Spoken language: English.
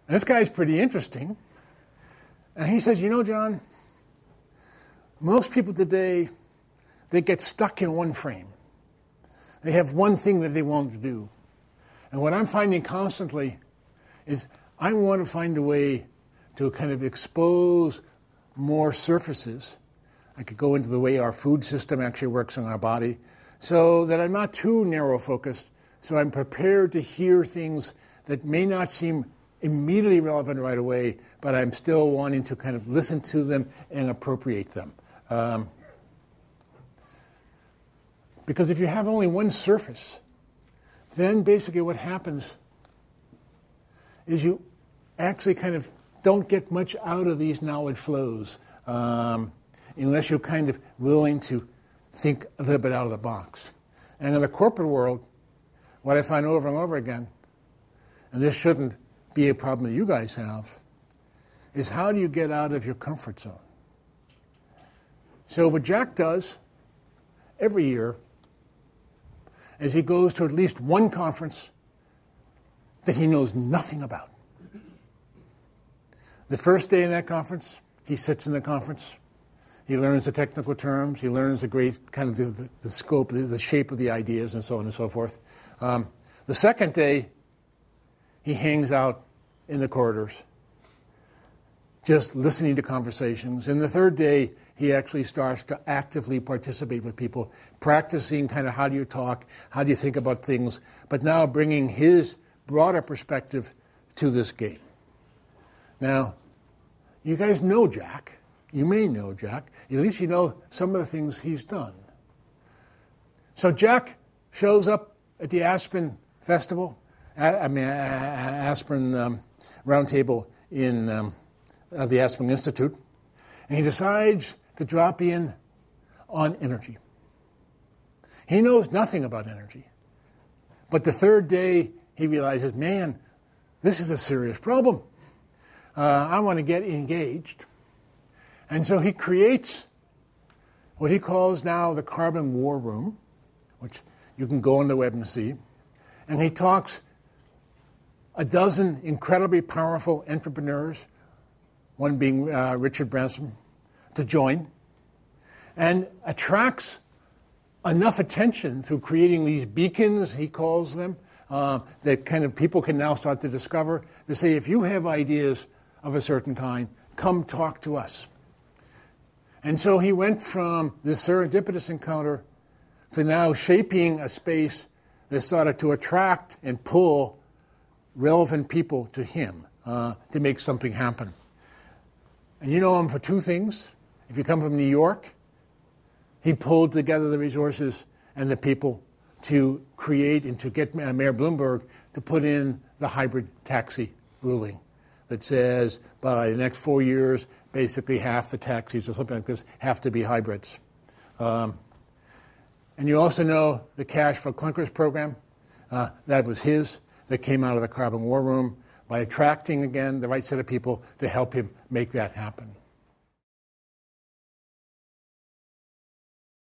And this guy's pretty interesting. And he says, you know, John, most people today, they get stuck in one frame. They have one thing that they want to do. And what I'm finding constantly is I want to find a way to kind of expose more surfaces. I could go into the way our food system actually works in our body so that I'm not too narrow-focused, so I'm prepared to hear things that may not seem immediately relevant right away, but I'm still wanting to kind of listen to them and appropriate them. Because if you have only one surface, then basically what happens is you actually kind of don't get much out of these knowledge flows unless you're kind of willing to think a little bit out of the box. And in the corporate world, what I find over and over again, and this shouldn't be a problem that you guys have, is how do you get out of your comfort zone? So what Jack does every year is he goes to at least one conference that he knows nothing about. The first day in that conference, he sits in the conference. He learns the technical terms. He learns the great kind of the scope, the shape of the ideas, and so on and so forth. The second day, he hangs out in the corridors, just listening to conversations. And the third day, he actually starts to actively participate with people, practicing kind of how do you talk, how do you think about things, but now bringing his broader perspective to this game. Now, you guys know Jack. You may know Jack. At least you know some of the things he's done. So Jack shows up at the Aspen Festival, Aspen Roundtable in the Aspen Institute, and he decides to drop in on energy. He knows nothing about energy. But the third day, he realizes, man, this is a serious problem. I want to get engaged. And so he creates what he calls now the Carbon War Room, which you can go on the web and see. And he talks a dozen incredibly powerful entrepreneurs, one being Richard Branson, to join, and attracts enough attention through creating these beacons, he calls them, that kind of people can now start to discover, to say, if you have ideas of a certain kind, come talk to us. And so he went from this serendipitous encounter to now shaping a space that started to attract and pull relevant people to him to make something happen. And you know him for two things. If you come from New York, he pulled together the resources and the people to create and to get Mayor Bloomberg to put in the hybrid taxi ruling that says by the next 4 years, basically half the taxis or something like this have to be hybrids. And you also know the Cash for Clunkers program. That was his, that came out of the Carbon War Room by attracting, again, the right set of people to help him make that happen.